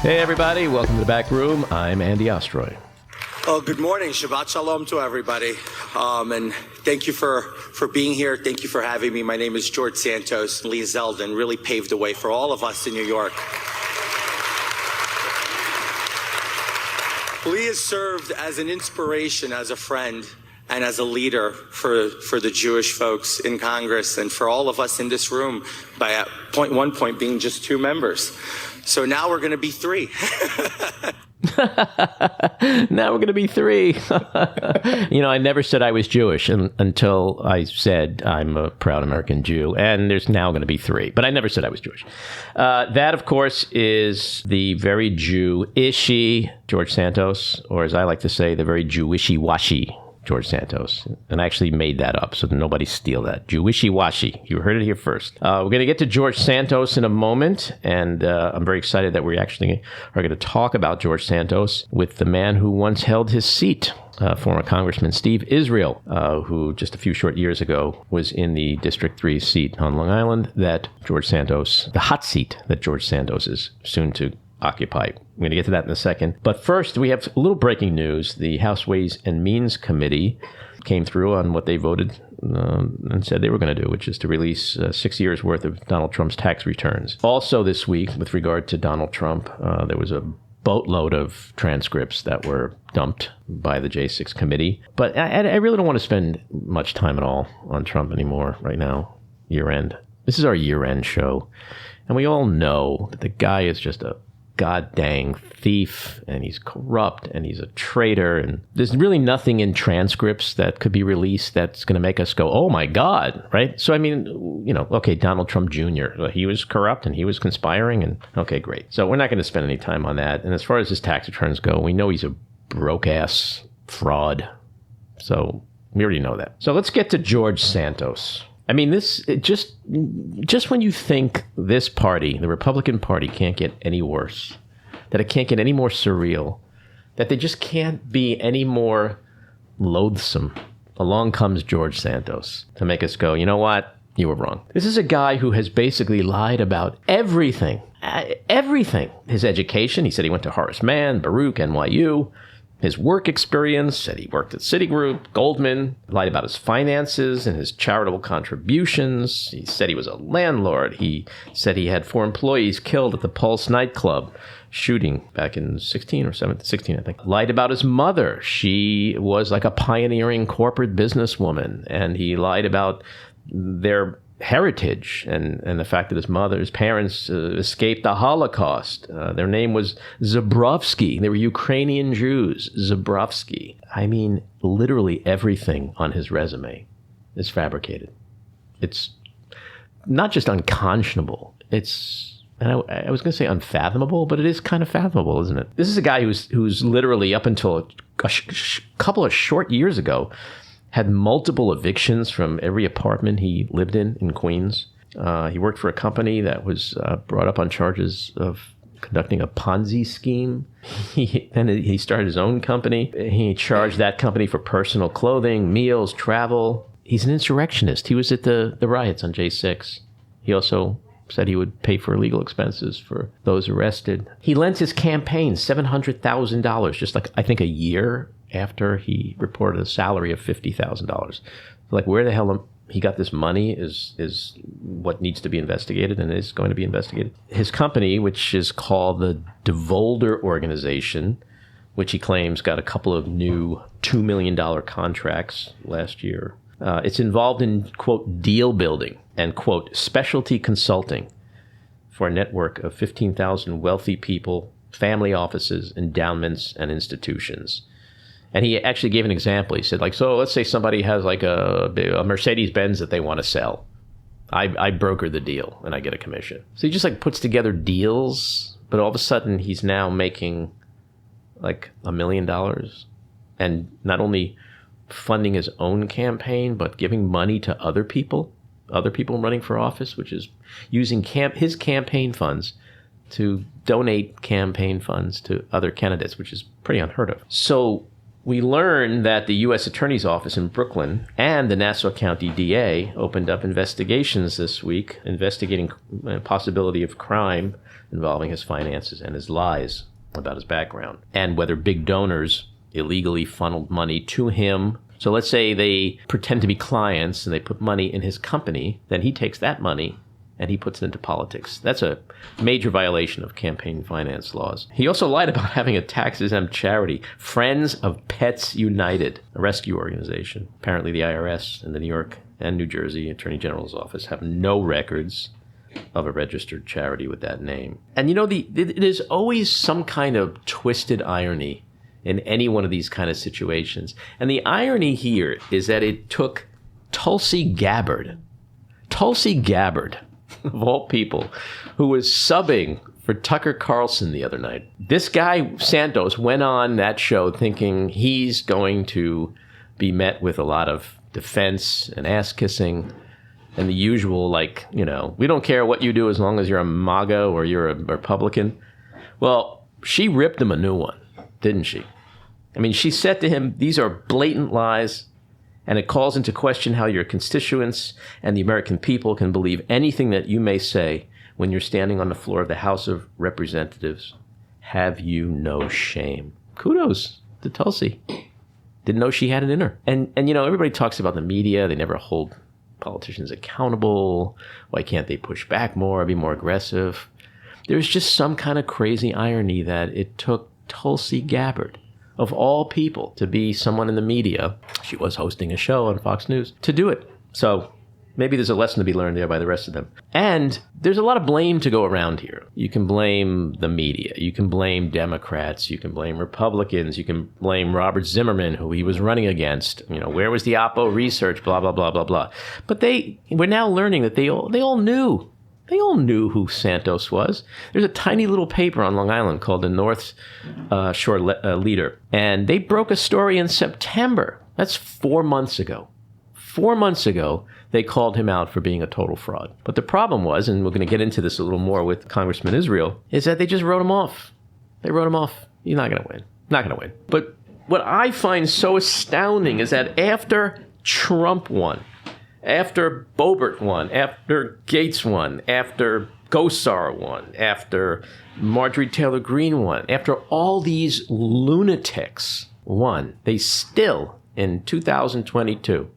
Hey, everybody. Welcome to the back room. I'm Andy Ostroy. Oh, good morning. Shabbat shalom to everybody. And thank you for being here. Thank you for having me. My name is George Santos. Lee Zeldin really paved the way for all of us in New York. Lee has served as an inspiration, as a friend, and as a leader for the Jewish folks in Congress and for all of us in this room by at one point being just 2 members. So now we're going to be 3. Now we're going to be 3. I never said I was Jewish until I said I'm a proud American Jew, and there's now going to be 3. But I never said I was Jewish. That, of course, is the very Jew-ishy George Santos, or as I like to say, the very Jewishy-washy George Santos. And I actually made that up, so nobody steal that. Jewishy-washy. You heard it here first. We're going to get to George Santos in a moment, and I'm very excited that we actually are going to talk about George Santos with the man who once held his seat, former Congressman Steve Israel, who just a few short years ago was in the District 3 seat on Long Island that George Santos, the hot seat that George Santos is soon to occupy. We're going to get to that in a second. But first, we have a little breaking news. The House Ways and Means Committee came through on what they voted and said they were going to do, which is to release 6 years' worth of Donald Trump's tax returns. Also this week, with regard to Donald Trump, there was a boatload of transcripts that were dumped by the J6 committee. But I really don't want to spend much time at all on Trump anymore right now, year-end. This is our year-end show. And we all know that the guy is just a god dang thief, and he's corrupt, and he's a traitor, and there's really nothing in transcripts that could be released that's going to make us go, oh my God, right? So, I mean, okay, Donald Trump Jr., he was corrupt, and he was conspiring, and okay, great. So we're not going to spend any time on that. And as far as his tax returns go, we know he's a broke-ass fraud. So we already know that. So let's get to George Santos. I mean, just when you think this party, the Republican Party, can't get any worse, that it can't get any more surreal, that they just can't be any more loathsome, along comes George Santos to make us go, you know what? You were wrong. This is a guy who has basically lied about everything. Everything. His education, he said he went to Horace Mann, Baruch, NYU. His work experience, said he worked at Citigroup, Goldman, lied about his finances and his charitable contributions. He said he was a landlord. He said he had 4 employees killed at the Pulse nightclub shooting back in 16, I think. Lied about his mother. She was like a pioneering corporate businesswoman. And he lied about their heritage and the fact that his parents escaped the Holocaust. Their name was Zabrovsky. They were Ukrainian Jews. Zabrovsky. I mean, literally everything on his resume is fabricated. It's not just unconscionable. And I was going to say unfathomable, but it is kind of fathomable, isn't it? This is a guy who's literally up until a couple of short years ago had multiple evictions from every apartment he lived in Queens. He worked for a company that was brought up on charges of conducting a Ponzi scheme. Then he started his own company. He charged that company for personal clothing, meals, travel. He's an insurrectionist. He was at the riots on J6. He also said he would pay for legal expenses for those arrested. He lent his campaign $700,000, just like, I think, a year after he reported a salary of $50,000. Like, where the hell he got this money is what needs to be investigated, and is going to be investigated. His company, which is called the DeVolder Organization, which he claims got a couple of new $2 million contracts last year. It's involved in, quote, deal building and, quote, specialty consulting for a network of 15,000 wealthy people, family offices, endowments, and institutions. And he actually gave an example. He said, like, so let's say somebody has like a Mercedes-Benz that they want to sell. I broker the deal and I get a commission. So he just like puts together deals, but all of a sudden he's now making like $1 million and not only funding his own campaign, but giving money to other people running for office, which is using his campaign funds to donate campaign funds to other candidates, which is pretty unheard of. So we learn that the U.S. Attorney's Office in Brooklyn and the Nassau County DA opened up investigations this week, investigating a possibility of crime involving his finances and his lies about his background, and whether big donors illegally funneled money to him. So let's say they pretend to be clients and they put money in his company, then he takes that money and he puts it into politics. That's a major violation of campaign finance laws. He also lied about having a tax-exempt charity, Friends of Pets United, a rescue organization. Apparently the IRS in the New York and New Jersey Attorney General's office have no records of a registered charity with that name. And you know, there's always some kind of twisted irony in any one of these kind of situations. And the irony here is that it took Tulsi Gabbard, of all people, who was subbing for Tucker Carlson the other night. This guy, Santos, went on that show thinking he's going to be met with a lot of defense and ass-kissing and the usual, like, you know, we don't care what you do as long as you're a MAGA or you're a Republican. Well, she ripped him a new one, didn't she? I mean, she said to him, these are blatant lies, and it calls into question how your constituents and the American people can believe anything that you may say when you're standing on the floor of the House of Representatives. Have you no shame? Kudos to Tulsi. Didn't know she had it in her. And you know, everybody talks about the media. They never hold politicians accountable. Why can't they push back more, be more aggressive? There's just some kind of crazy irony that it took Tulsi Gabbard, of all people, to be someone in the media. She was hosting a show on Fox News to do it. So maybe there's a lesson to be learned there by the rest of them. And there's a lot of blame to go around here. You can blame the media. You can blame Democrats. You can blame Republicans. You can blame Robert Zimmerman, who he was running against. You know, where was the Oppo research? Blah, blah, blah, blah, blah. But we're now learning that they all knew. They all knew who Santos was. There's a tiny little paper on Long Island called the North Shore Leader. And they broke a story in September. That's 4 months ago. 4 months ago, they called him out for being a total fraud. But the problem was, and we're going to get into this a little more with Congressman Israel, is that they just wrote him off. They wrote him off. You're not going to win. Not going to win. But what I find so astounding is that after Trump won, after Boebert won, after Gates won, after Gosar won, after Marjorie Taylor Greene won, after all these lunatics won, they still, in 2022,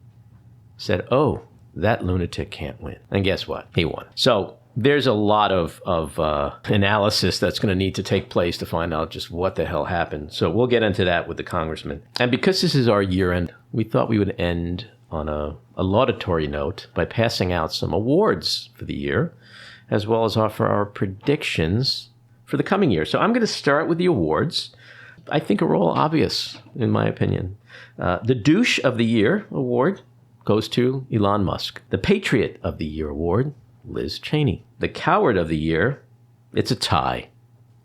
said, oh, that lunatic can't win. And guess what? He won. So there's a lot of analysis that's going to need to take place to find out just what the hell happened. So we'll get into that with the congressman. And because this is our year end, we thought we would end on a laudatory note by passing out some awards for the year, as well as offer our predictions for the coming year. So I'm going to start with the awards. I think are all obvious, in my opinion. The Douche of the Year award goes to Elon Musk. The Patriot of the Year award, Liz Cheney. The Coward of the Year, it's a tie.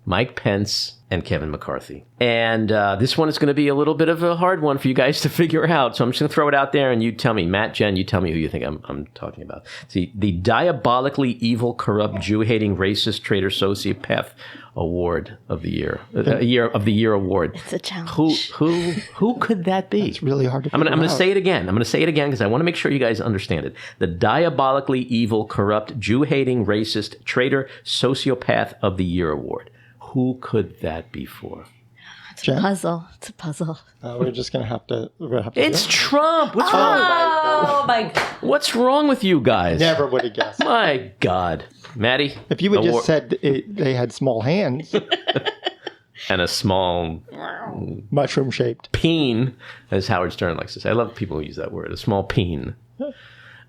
Mike Pence and Kevin McCarthy. And this one is going to be a little bit of a hard one for you guys to figure out. So I'm just going to throw it out there and you tell me, Matt, Jen, you tell me who you think I'm talking about. See, the Diabolically Evil, Corrupt, Jew-Hating, Racist, Traitor, Sociopath Award of the Year. Year of the Year award. It's a challenge. Who could that be? It's really hard to I'm figure going out. to say it again. I'm going to say it again because I want to make sure you guys understand it. The Diabolically Evil, Corrupt, Jew-Hating, Racist, Traitor, Sociopath of the Year award. Who could that be for? It's a puzzle. It's a puzzle. We're just going to have to It's do it. Trump. What's wrong? Oh, my God. What's wrong with you guys? Never would have guessed. My God. Maddie? If you had just said they had small hands, and a small mushroom-shaped. peen, as Howard Stern likes to say. I love people who use that word, a small peen.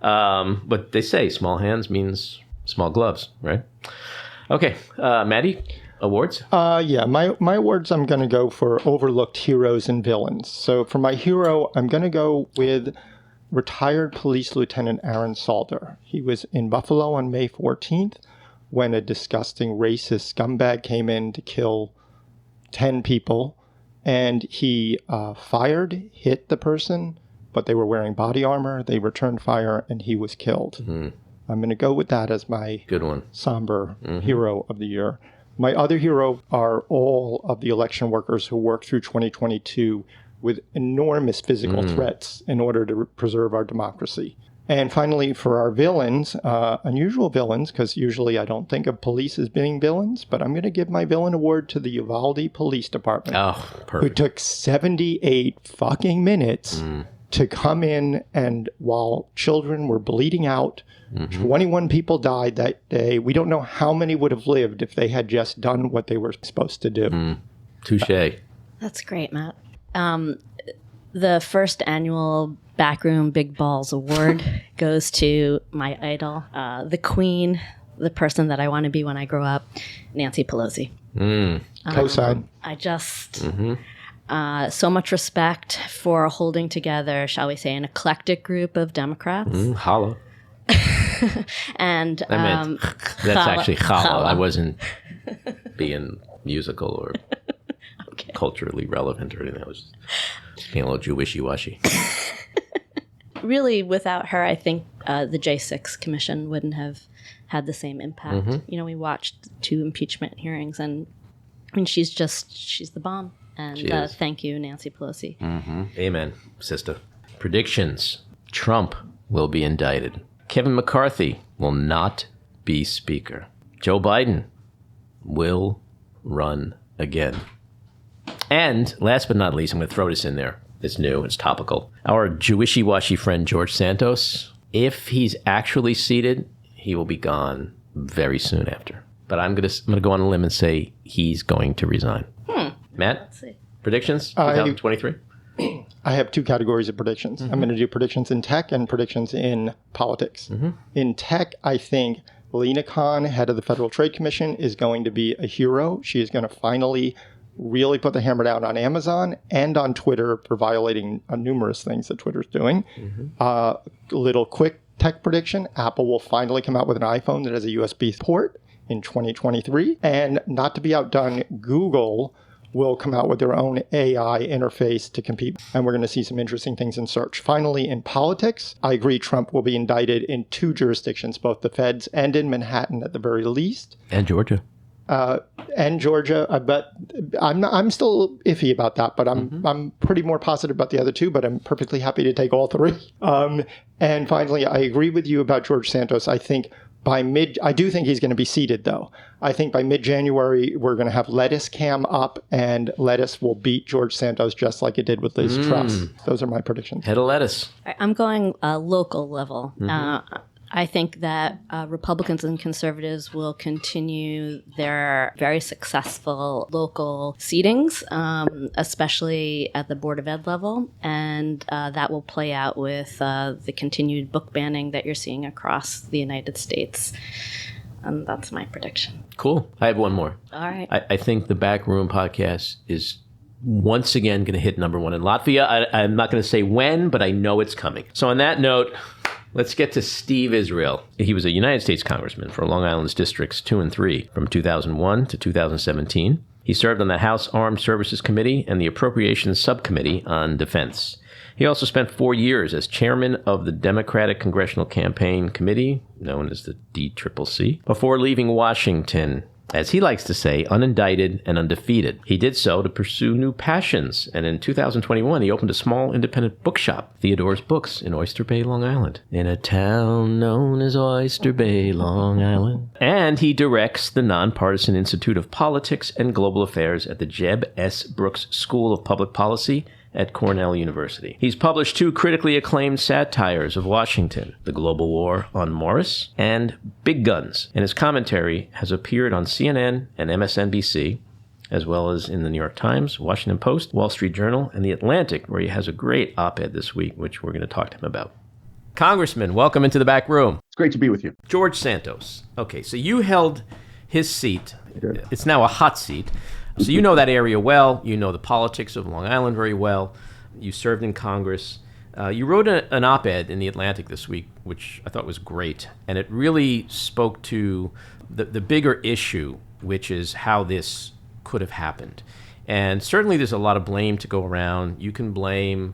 But they say small hands means small gloves, right? Okay. Maddie? Awards? Yeah, my awards, I'm going to go for overlooked heroes and villains. So for my hero, I'm going to go with retired Police Lieutenant Aaron Salter. He was in Buffalo on May 14th when a disgusting racist scumbag came in to kill 10 people. And he fired, hit the person, but they were wearing body armor. They returned fire, and he was killed. Mm-hmm. I'm going to go with that as my good one, somber hero of the year. My other hero are all of the election workers who worked through 2022 with enormous physical threats in order to preserve our democracy. And finally, for our villains, unusual villains, because usually I don't think of police as being villains, but I'm going to give my villain award to the Uvalde Police Department, who took 78 fucking minutes to come in, and while children were bleeding out, 21 people died that day. We don't know how many would have lived if they had just done what they were supposed to do. Touche. That's great, Matt. The first annual Backroom Big Balls Award goes to my idol, the queen, the person that I want to be when I grow up, Nancy Pelosi. Co-sign. I just, so much respect for holding together, shall we say, an eclectic group of Democrats. Holla. And I meant, that's actually challah. I wasn't being musical or culturally relevant or anything. I was just being a little Jewishy-washy. Really, without her, I think the J6 Commission wouldn't have had the same impact. You know, we watched 2 impeachment hearings, and I mean, she's the bomb. And thank you, Nancy Pelosi. Amen, sister. Predictions. Trump will be indicted. Kevin McCarthy will not be Speaker. Joe Biden will run again. And last but not least, I'm going to throw this in there. It's new. It's topical. Our Jewishy-washy friend George Santos, if he's actually seated, he will be gone very soon after. But I'm going to go on a limb and say he's going to resign. Matt, Let's see. predictions? 2023? I have 2 categories of predictions. I'm going to do predictions in tech and predictions in politics. In tech, I think Lena Khan, head of the Federal Trade Commission, is going to be a hero. She is going to finally really put the hammer down on Amazon and on Twitter for violating numerous things that Twitter's doing. Little quick tech prediction, Apple will finally come out with an iPhone that has a USB port in 2023. And not to be outdone, Google will come out with their own AI interface to compete. And we're going to see some interesting things in search. Finally, in politics, I agree Trump will be indicted in 2 jurisdictions, both the feds and in Manhattan at the very least. And Georgia. And Georgia, but I'm still iffy about that. But I'm pretty more positive about the other 2. But I'm perfectly happy to take all 3. And finally, I agree with you about George Santos. I think I do think he's going to be seated, though. I think by mid-January, we're going to have Lettuce Cam up, and Lettuce will beat George Santos just like it did with Liz Truss. Those are my predictions. Head of lettuce. I'm going local level. I think that Republicans and conservatives will continue their very successful local seatings, especially at the Board of Ed level. And that will play out with the continued book banning that you're seeing across the United States. And that's my prediction. Cool. I have one more. All right. I think the Backroom podcast is once again going to hit #1 in Latvia. I'm not going to say when, but I know it's coming. So on that note, let's get to Steve Israel. He was a United States Congressman for Long Island's Districts 2 and 3 from 2001 to 2017. He served on the House Armed Services Committee and the Appropriations Subcommittee on Defense. He also spent 4 years as chairman of the Democratic Congressional Campaign Committee, known as the DCCC, before leaving Washington, as he likes to say, unindicted and undefeated. He did so to pursue new passions, and in 2021, he opened a small independent bookshop, Theodore's Books, in Oyster Bay, Long Island, in a town known as Oyster Bay, Long Island. And he directs the Nonpartisan Institute of Politics and Global Affairs at the Jeb S. Brooks School of Public Policy at Cornell University. He's published 2 critically acclaimed satires of Washington, The Global War on Morris and Big Guns, and his commentary has appeared on CNN and MSNBC, as well as in the New York Times, Washington Post, Wall Street Journal, and The Atlantic, where he has a great op-ed this week, which we're going to talk to him about. Congressman, welcome into the back room. It's great to be with you. George Santos. Okay, so you held his seat. It's now a hot seat. So you know that area well. You know the politics of Long Island very well. You served in Congress. You wrote an op-ed in The Atlantic this week, which I thought was great. And it really spoke to the bigger issue, which is how this could have happened. And certainly there's a lot of blame to go around. You can blame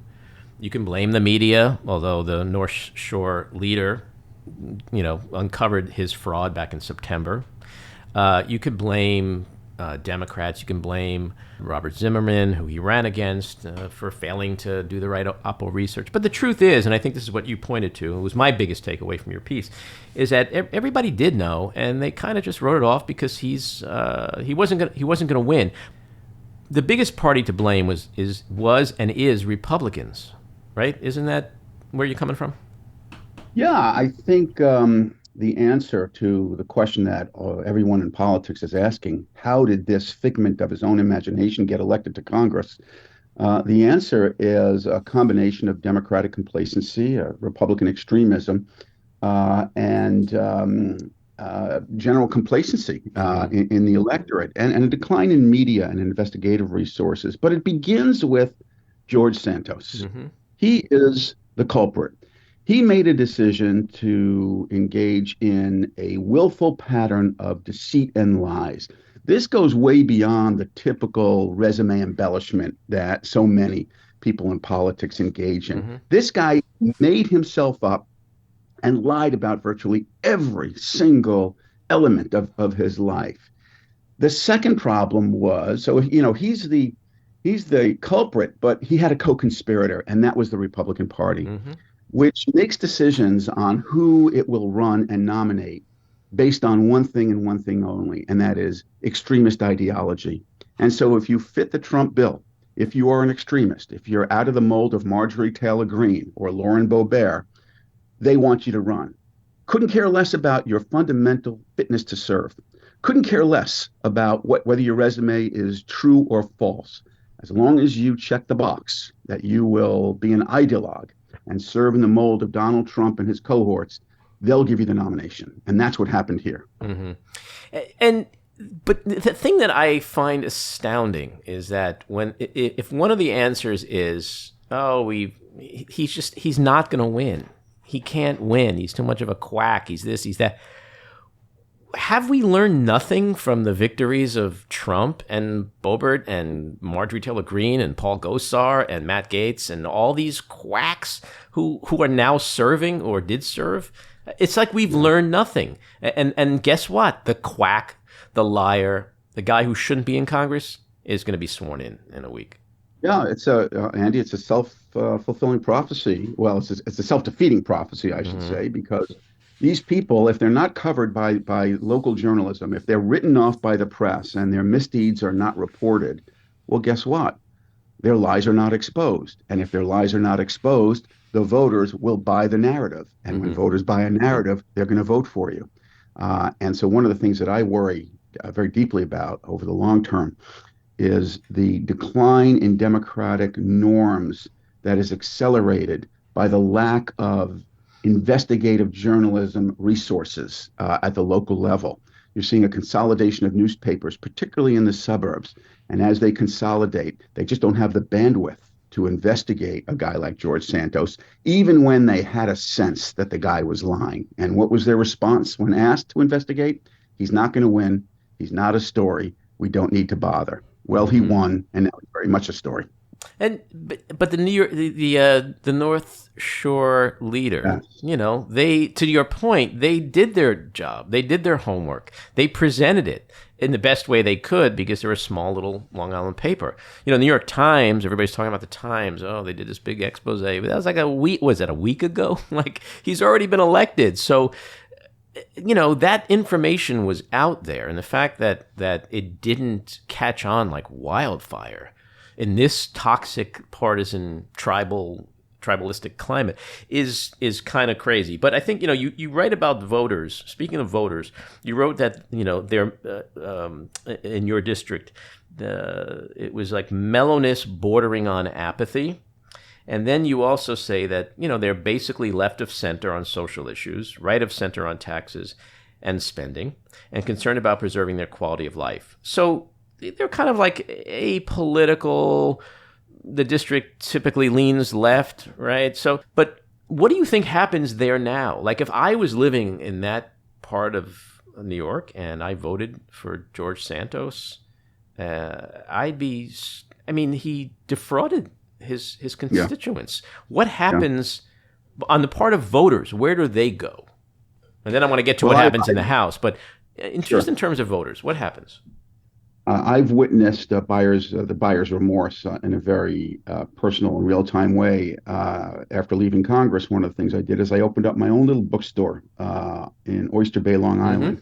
the media, although the North Shore leader, uncovered his fraud back in September. You could blame Democrats. You can blame Robert Zimmerman, who he ran against, for failing to do the right Oppo research. But the truth is, and I think this is what you pointed to, it was my biggest takeaway from your piece, is that everybody did know, and they kind of just wrote it off because he wasn't going to win. The biggest party to blame was and is Republicans, right? Isn't that where you're coming from? Yeah, I think the answer to the question that everyone in politics is asking, how did this figment of his own imagination get elected to Congress? The answer is a combination of Democratic complacency, Republican extremism, and general complacency in the electorate, and a decline in media and investigative resources. But it begins with George Santos. Mm-hmm. He is the culprit. He made a decision to engage in a willful pattern of deceit and lies. This goes way beyond the typical resume embellishment that so many people in politics engage in. Mm-hmm. This guy made himself up and lied about virtually every single element of his life. The second problem was, he's the culprit, but he had a co-conspirator, and that was the Republican Party. Mm-hmm. Which makes decisions on who it will run and nominate based on one thing and one thing only, and that is extremist ideology. And so if you fit the Trump bill, if you are an extremist, if you're out of the mold of Marjorie Taylor Greene or Lauren Boebert, they want you to run. Couldn't care less about your fundamental fitness to serve. Couldn't care less about whether your resume is true or false. As long as you check the box that you will be an ideologue and serve in the mold of Donald Trump and his cohorts, they'll give you the nomination. And that's what happened here. Mm-hmm. But the thing that I find astounding is that if one of the answers is, he's not going to win. He can't win. He's too much of a quack. He's this, he's that. Have we learned nothing from the victories of Trump and Boebert and Marjorie Taylor Greene and Paul Gosar and Matt Gaetz and all these quacks who are now serving or did serve? It's like we've learned nothing. And guess what? The quack, the liar, the guy who shouldn't be in Congress is going to be sworn in a week. Yeah, Andy, it's a self-fulfilling prophecy. Well, it's a self-defeating prophecy, I should say, because these people, if they're not covered by local journalism, if they're written off by the press and their misdeeds are not reported, well, guess what? Their lies are not exposed. And if their lies are not exposed, the voters will buy the narrative. And when voters buy a narrative, they're going to vote for you. And so one of the things that I worry very deeply about over the long term is the decline in democratic norms that is accelerated by the lack of investigative journalism resources at the local level. You're seeing a consolidation of newspapers, particularly in the suburbs. And as they consolidate, they just don't have the bandwidth to investigate a guy like George Santos, even when they had a sense that the guy was lying. And what was their response when asked to investigate? He's not going to win. He's not a story. We don't need to bother. Well, he won, and now he's very much a story. And but the New York, the North Shore leader, yes. They, to your point, they did their job. They did their homework. They presented it in the best way they could because they're a small little Long Island paper. New York Times, everybody's talking about the Times. Oh, they did this big expose. But that was like a week. Was that a week ago? Like, he's already been elected. So, that information was out there. And the fact that it didn't catch on like wildfire in this toxic, partisan, tribalistic climate is kind of crazy. But I think you write about voters. Speaking of voters, you wrote that they're in your district, it was like mellowness bordering on apathy, and then you also say that they're basically left of center on social issues, right of center on taxes and spending, and concerned about preserving their quality of life. So they're kind of like apolitical. The district typically leans left, right? So, but what do you think happens there now? Like, if I was living in that part of New York and I voted for George Santos, he defrauded his constituents. Yeah. What happens on the part of voters? Where do they go? And then I want to get to what happens in the House. But in terms of voters, what happens? I've witnessed the buyer's remorse in a very personal and real-time way. After leaving Congress, one of the things I did is I opened up my own little bookstore in Oyster Bay, Long Island.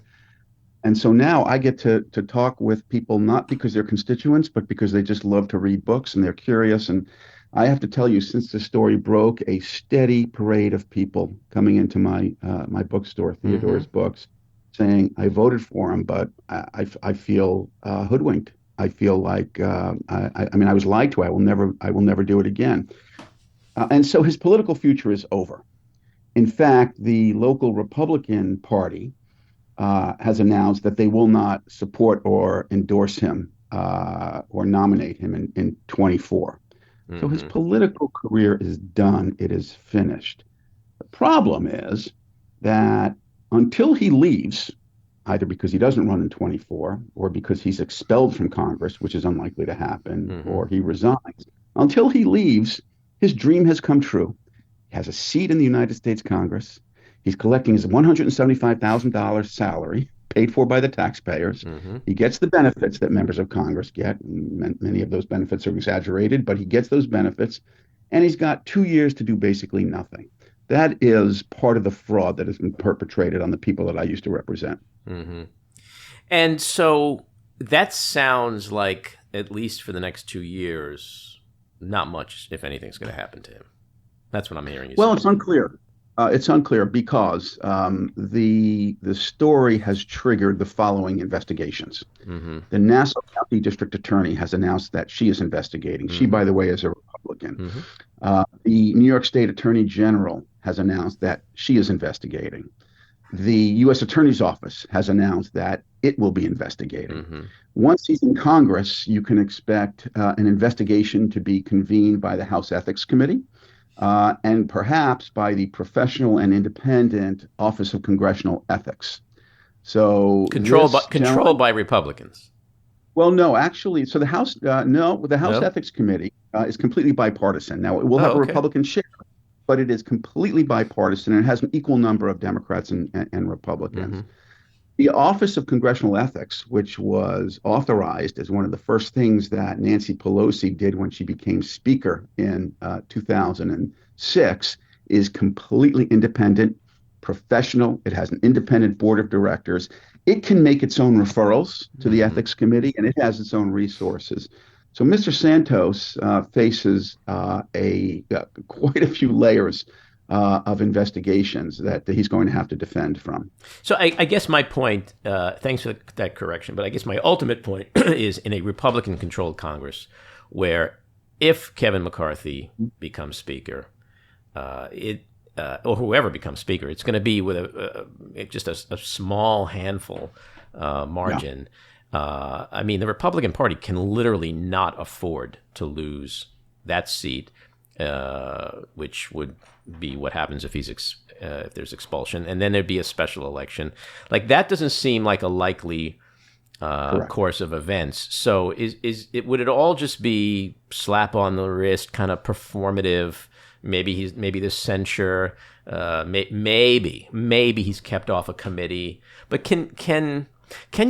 And so now I get to talk with people, not because they're constituents, but because they just love to read books and they're curious. And I have to tell you, since the story broke, a steady parade of people coming into my bookstore, Theodore's books, saying, I voted for him, but I feel hoodwinked. I feel like I mean I was lied to. I will never do it again. And so his political future is over. In fact, the local Republican Party has announced that they will not support or endorse him or nominate him in 24. So his political career is done. It is finished. The problem is that until he leaves, either because he doesn't run in 24 or because he's expelled from Congress, which is unlikely to happen, or he resigns, until he leaves, his dream has come true. He has a seat in the United States Congress. He's collecting his $175,000 salary paid for by the taxpayers. He gets the benefits that members of Congress get. Many of those benefits are exaggerated, but he gets those benefits. And he's got 2 years to do basically nothing. That is part of the fraud that has been perpetrated on the people that I used to represent. And so that sounds like, at least for the next 2 years, not much, if anything, is going to happen to him. That's what I'm hearing you say. Well, it's unclear. It's unclear because the story has triggered the following investigations. The Nassau County District Attorney has announced that she is investigating. She, by the way, is a Republican. The New York State Attorney General has announced that she is investigating. The U.S. Attorney's Office has announced that it will be investigating. Once he's in Congress, you can expect an investigation to be convened by the House Ethics Committee. And perhaps by the Professional and Independent Office of Congressional Ethics. So controlled by Republicans. Well, no, actually, so the House Ethics Committee is completely bipartisan. Now, it will have a Republican chair, but it is completely bipartisan and it has an equal number of Democrats and Republicans. The Office of Congressional Ethics, which was authorized as one of the first things that Nancy Pelosi did when she became Speaker in 2006, is completely independent, professional. It has an independent board of directors. It can make its own referrals to the Ethics Committee, and it has its own resources. So Mr. Santos faces quite a few layers of investigations that he's going to have to defend from. So I guess my point, thanks for that correction, but I guess my ultimate point is in a Republican-controlled Congress where if Kevin McCarthy becomes Speaker, or whoever becomes Speaker, it's going to be with just a small handful margin. I mean, the Republican Party can literally not afford to lose that seat, which would be what happens if if there's expulsion, and then there'd be a special election. Like that doesn't seem like a likely course of events. So would it all just be slap on the wrist, kind of performative? Maybe there's censure. Maybe he's kept off a committee. But can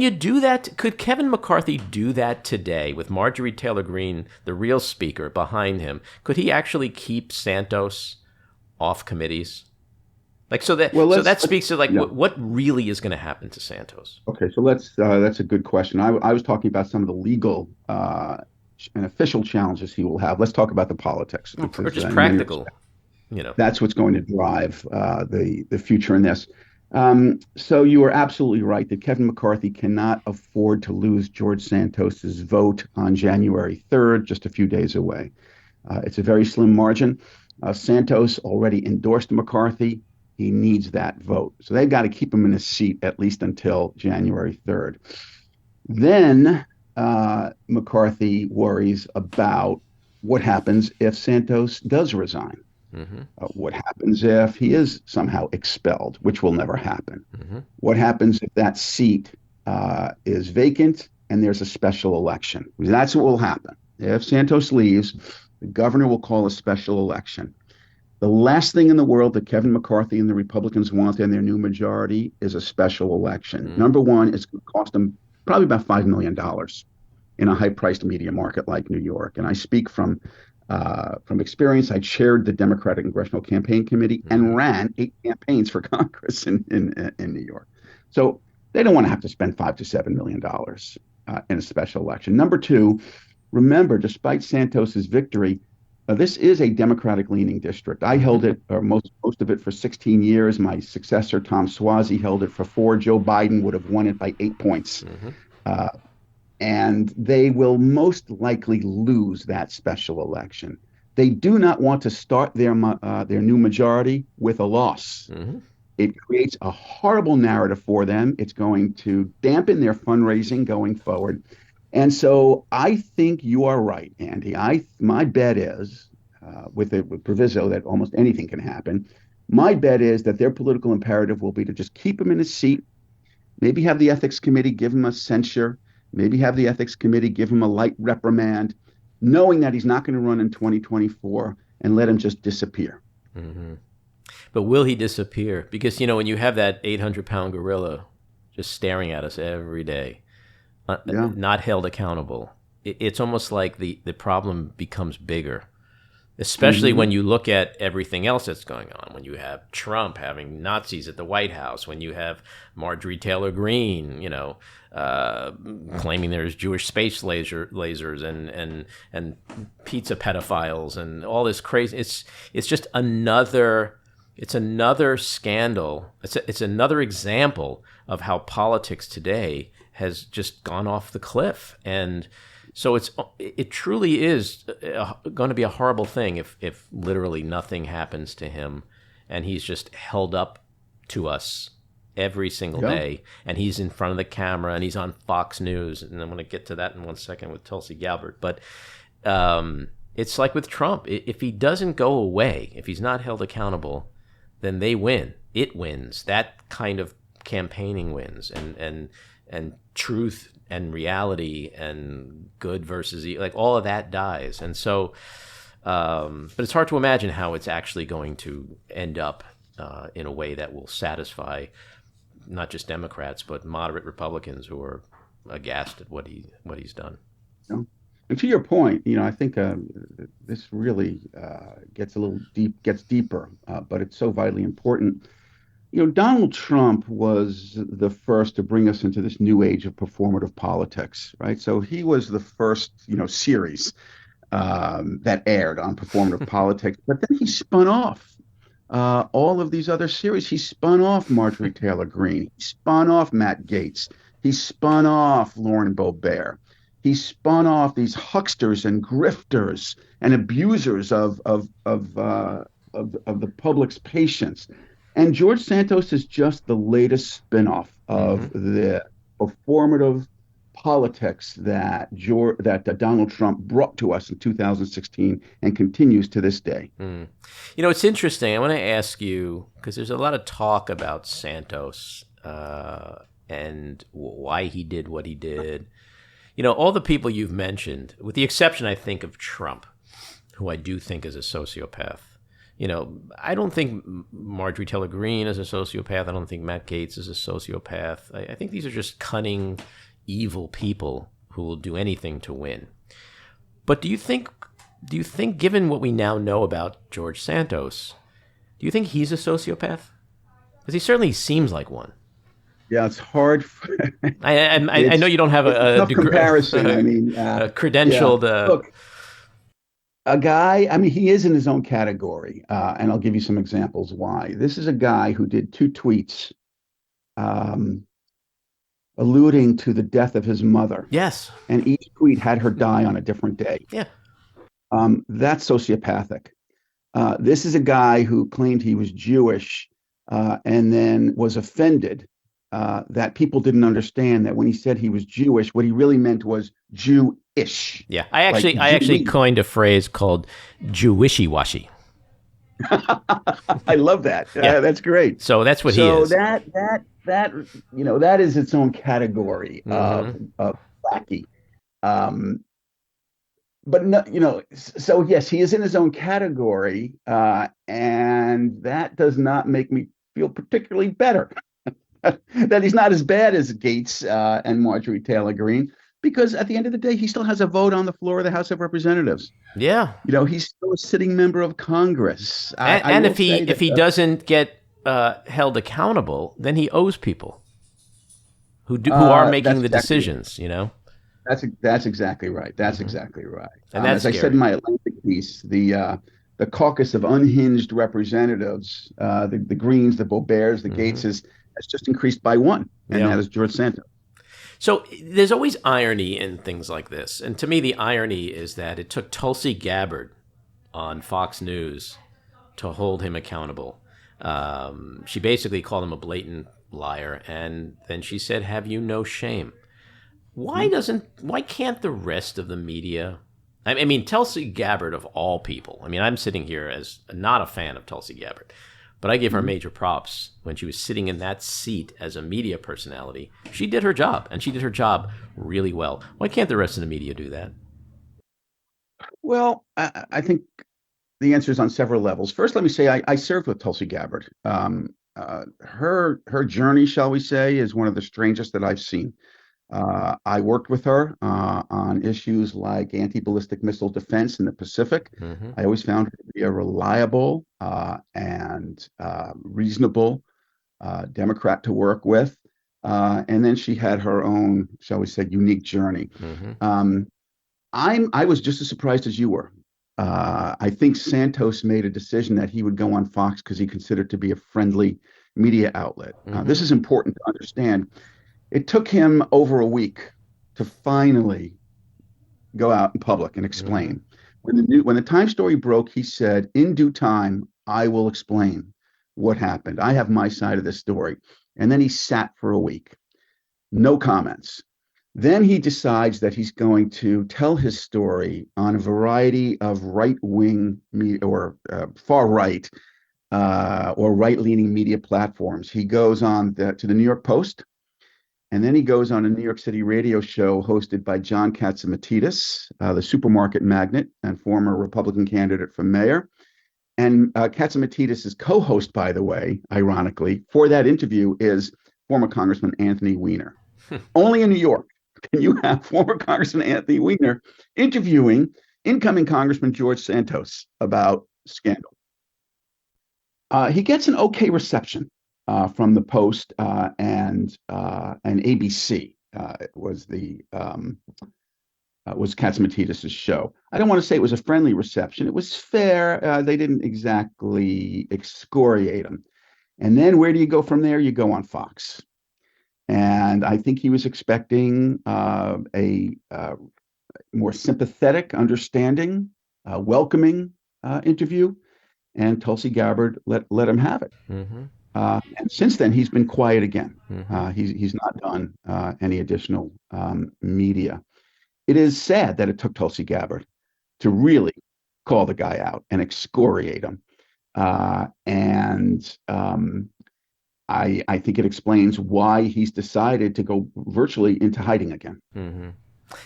you do that? Could Kevin McCarthy do that today with Marjorie Taylor Greene, the real speaker, behind him? Could he actually keep Santos off committees? That speaks to what really is going to happen to Santos. Okay, so that's a good question. I was talking about some of the legal and official challenges he will have. Let's talk about the politics. Or just practical. That's what's going to drive the future in this. So you are absolutely right that Kevin McCarthy cannot afford to lose George Santos's vote on January 3rd, just a few days away. It's a very slim margin. Santos already endorsed McCarthy. He needs that vote. So they've got to keep him in his seat at least until January 3rd. Then McCarthy worries about what happens if Santos does resign. What happens if he is somehow expelled, which will never happen? What happens if that seat is vacant and there's a special election? That's what will happen. If Santos leaves, the governor will call a special election. The last thing in the world that Kevin McCarthy and the Republicans want in their new majority is a special election. Number one, it's going to cost them probably about $5 million. in a high-priced media market like New York. And I speak from experience. I chaired the Democratic Congressional Campaign Committee and ran 8 campaigns for Congress in New York. So they don't want to have to spend $5 to $7 million in a special election. Number two, remember, despite Santos's victory, this is a Democratic-leaning district. I held it, or most of it, for 16 years. My successor, Tom Suozzi, held it for 4. Joe Biden would have won it by 8 points. And they will most likely lose that special election. They do not want to start their new majority with a loss. It creates a horrible narrative for them. It's going to dampen their fundraising going forward. And so I think you are right, Andy. My bet is, with proviso that almost anything can happen, my bet is that their political imperative will be to just keep him in his seat, maybe have the ethics committee give him a censure, maybe have the ethics committee give him a light reprimand, knowing that he's not going to run in 2024, and let him just disappear. But will he disappear? Because, when you have that 800-pound gorilla just staring at us every day, not held accountable, it's almost like the problem becomes bigger, especially when you look at everything else that's going on. When you have Trump having Nazis at the White House, when you have Marjorie Taylor Greene, claiming there's Jewish space lasers and pizza pedophiles and all this crazy. It's just another scandal. It's another example of how politics today has just gone off the cliff. And so it truly is going to be a horrible thing if literally nothing happens to him and he's just held up to us every single day, and he's in front of the camera and he's on Fox News. And I'm going to get to that in 1 second with Tulsi Gabbard. But it's like with Trump. If he doesn't go away, if he's not held accountable, then they win. It wins. That kind of campaigning wins, and truth and reality and good versus evil, like all of that dies. And so, but it's hard to imagine how it's actually going to end up in a way that will satisfy not just Democrats but moderate Republicans who are aghast at what he's done. Yeah. And to your point, I think this really gets deeper, but it's so vitally important. Donald Trump was the first to bring us into this new age of performative politics, right? So he was the first, series that aired on performative politics, but then he spun off all of these other series. He spun off Marjorie Taylor Greene. He spun off Matt Gaetz. He spun off Lauren Boebert. He spun off these hucksters and grifters and abusers of the public's patience. And George Santos is just the latest spinoff of the performative politics that Donald Trump brought to us in 2016 and continues to this day. It's interesting. I want to ask you, because there's a lot of talk about Santos and why he did what he did. All the people you've mentioned, with the exception, I think, of Trump, who I do think is a sociopath. I don't think Marjorie Taylor Greene is a sociopath. I don't think Matt Gaetz is a sociopath. I think these are just cunning, evil people who will do anything to win. But do you think, given what we now know about George Santos, do you think he's a sociopath? Because he certainly seems like one. Yeah, it's hard. I know you don't have a tough comparison. A credentialed. Look, a guy, he is in his own category, and I'll give you some examples why. This is a guy who did 2 tweets alluding to the death of his mother. Yes. And each tweet had her die on a different day. Yeah. That's sociopathic. This is a guy who claimed he was Jewish and then was offended that people didn't understand that when he said he was Jewish, what he really meant was Jewish. Yeah, I actually coined a phrase called Jewishy-washy. I love that. Yeah. That's great. So that's what he is. So that is its own category of wacky. But no, so yes, he is in his own category, and that does not make me feel particularly better that he's not as bad as Gaetz and Marjorie Taylor Greene. Because at the end of the day, he still has a vote on the floor of the House of Representatives. Yeah. He's still a sitting member of Congress. And if he doesn't get held accountable, then he owes people who are making the decisions. That's exactly right. That's exactly right. And that's as I said in my Atlantic piece, the caucus of unhinged representatives, the Greens, the Boberts, the Gateses, has just increased by one, and that is George Santos. So there's always irony in things like this. And to me, the irony is that it took Tulsi Gabbard on Fox News to hold him accountable. She basically called him a blatant liar. And then she said, "Have you no shame?" Why can't the rest of the media? I mean, Tulsi Gabbard of all people. I mean, I'm sitting here as not a fan of Tulsi Gabbard. But I give her major props when she was sitting in that seat as a media personality. She did her job, and she did her job really well. Why can't the rest of the media do that? Well, I think the answer is on several levels. First, let me say I served with Tulsi Gabbard. Her journey, shall we say, is one of the strangest that I've seen. I worked with her on issues like anti-ballistic missile defense in the Pacific. I always found her to be a reliable and reasonable Democrat to work with. And then she had her own, shall we say, unique journey. I was just as surprised as you were. I think Santos made a decision that he would go on Fox because he considered to be a friendly media outlet. This is important to understand. It took him over a week to finally go out in public and explain. When the Times story broke, he said, "In due time, I will explain what happened. I have my side of the story." And then he sat for a week, no comments. Then he decides that he's going to tell his story on a variety of right-wing media or far right or right-leaning media platforms. He goes on to the New York Post. And then he goes on a New York City radio show hosted by John Katzimatidis, the supermarket magnate and former Republican candidate for mayor. And Katzimatidis' co-host, by the way, ironically, for that interview is former Congressman Anthony Weiner. Only in New York can you have former Congressman Anthony Weiner interviewing incoming Congressman George Santos about scandal. He gets an okay reception from the Post and ABC. It was Katzimatidis' show. I don't want to say it was a friendly reception. It was fair. They didn't exactly excoriate him. And then where do you go from there? You go on Fox. And I think he was expecting a more sympathetic, understanding, welcoming interview. And Tulsi Gabbard let him have it. And since then, he's been quiet again. He's not done any additional media. It is sad that it took Tulsi Gabbard to really call the guy out and excoriate him. And I think it explains why he's decided to go virtually into hiding again.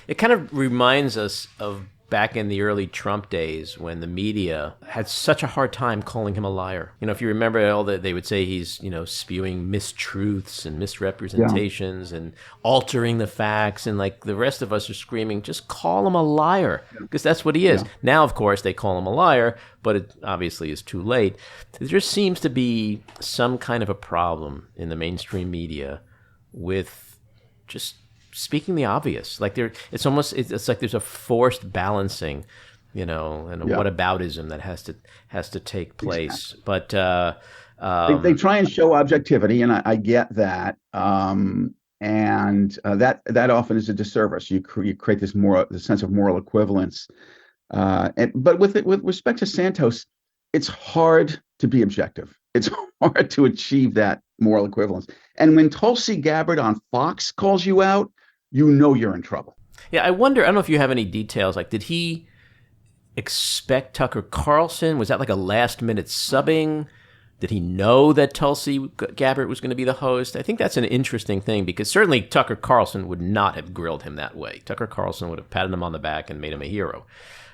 It kind of reminds us of back in the early Trump days when the media had such a hard time calling him a liar. If you remember all that, they would say he's, spewing mistruths and misrepresentations and altering the facts. And like the rest of us are screaming, just call him a liar, because that's what he is. Now, of course, they call him a liar, but it obviously is too late. There just seems to be some kind of a problem in the mainstream media with just speaking the obvious. Like it's like there's a forced balancing, and a whataboutism that has to take place. Exactly. But they try and show objectivity, and I get that. And that often is a disservice. You create the sense of moral equivalence. But with respect to Santos, it's hard to be objective. It's hard to achieve that moral equivalence. And when Tulsi Gabbard on Fox calls you out, you're in trouble. Yeah, I wonder, I don't know if you have any details. Like, did he expect Tucker Carlson? Was that like a last-minute subbing? Did he know that Tulsi Gabbard was going to be the host? I think that's an interesting thing, because certainly Tucker Carlson would not have grilled him that way. Tucker Carlson would have patted him on the back and made him a hero.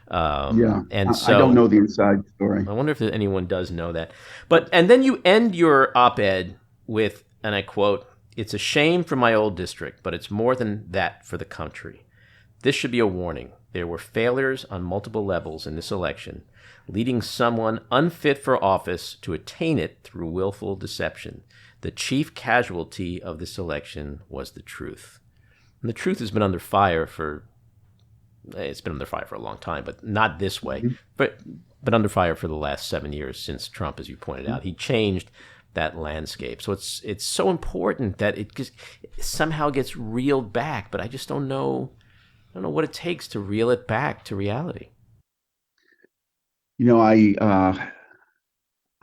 And so I don't know the inside story. I wonder if anyone does know that. And then you end your op-ed with, and I quote, "It's a shame for my old district, but it's more than that for the country." This should be a warning. There were failures on multiple levels in this election, leading someone unfit for office to attain it through willful deception. The chief casualty of this election was the truth. And the truth has been under fire it's been under fire for a long time, but not this way, but under fire for the last 7 years since Trump, as you pointed out. He changed that landscape. So it's so important that it just somehow gets reeled back, but I just don't know what it takes to reel it back to reality. I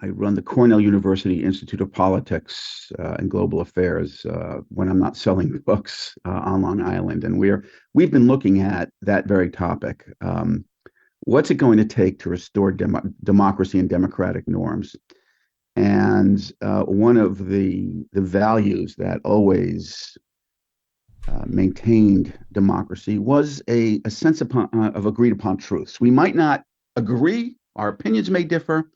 run the Cornell University Institute of Politics and Global Affairs when I'm not selling books on Long Island, and we've been looking at that very topic. What's it going to take to restore democracy and democratic norms? And one of the values that always maintained democracy was a sense of agreed upon truths. We might not agree, our opinions may differ,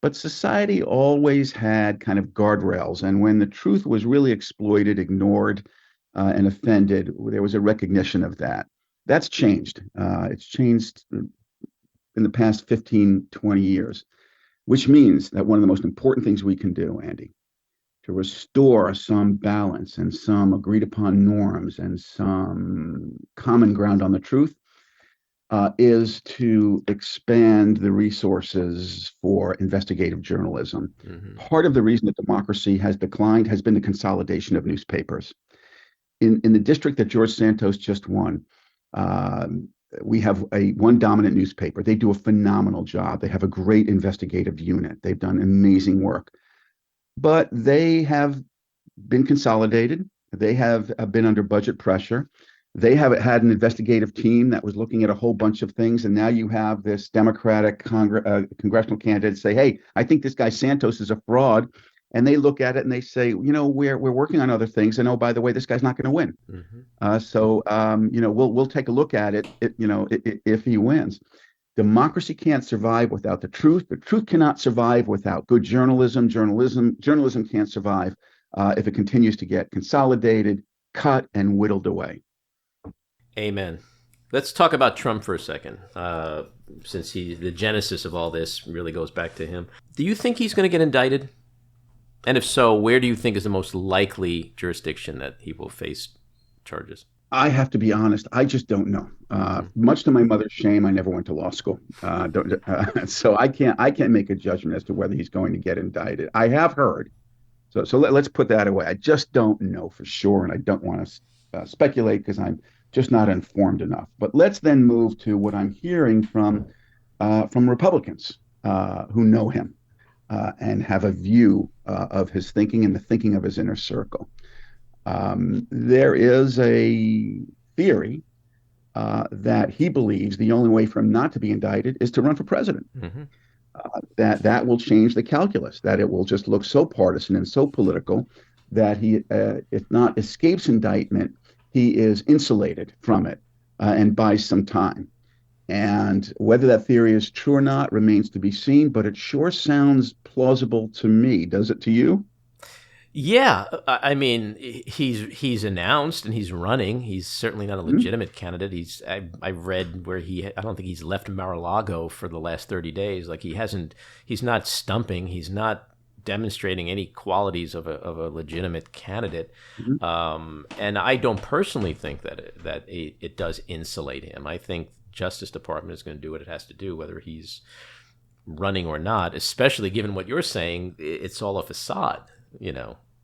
but society always had kind of guardrails. And when the truth was really exploited, ignored, and offended, there was a recognition of that. That's changed. It's changed in the past 15, 20 years, which means that one of the most important things we can do, Andy, to restore some balance and some agreed upon norms and some common ground on the truth, is to expand the resources for investigative journalism. Mm-hmm. Part of the reason that democracy has declined has been the consolidation of newspapers. In the district that George Santos just won, we have one dominant newspaper. They do a phenomenal job. They have a great investigative unit. They've done amazing work. But they have been consolidated. They have been under budget pressure. They have had an investigative team that was looking at a whole bunch of things, and now you have this Democratic congressional candidate say, "Hey, I think this guy Santos is a fraud," and they look at it and they say, "We're working on other things, and oh, by the way, this guy's not going to win. Mm-hmm. We'll take a look at it. If he wins." Democracy can't survive without the truth. The truth cannot survive without good journalism. Journalism can't survive if it continues to get consolidated, cut, and whittled away. Amen. Let's talk about Trump for a second, since the genesis of all this really goes back to him. Do you think he's going to get indicted? And if so, where do you think is the most likely jurisdiction that he will face charges? I have to be honest. I just don't know. Much to my mother's shame, I never went to law school, so I can't make a judgment as to whether he's going to get indicted. I have heard, so let's put that away. I just don't know for sure, and I don't want to speculate because I'm just not informed enough. But let's then move to what I'm hearing from Republicans who know him and have a view of his thinking and the thinking of his inner circle. There is a theory that he believes the only way for him not to be indicted is to run for president. Mm-hmm. That will change the calculus, that it will just look so partisan and so political that he, if not escapes indictment, he is insulated from it and buys some time. And whether that theory is true or not remains to be seen, but it sure sounds plausible to me. Does it to you? Yeah, I mean, he's announced and he's running. He's certainly not a legitimate candidate. I read where I don't think he's left Mar-a-Lago for the last 30 days. Like he's not stumping. He's not demonstrating any qualities of a legitimate candidate. Mm-hmm. And I don't personally think that it does insulate him. I think Justice Department is going to do what it has to do, whether he's running or not, especially given what you're saying. It's all a facade,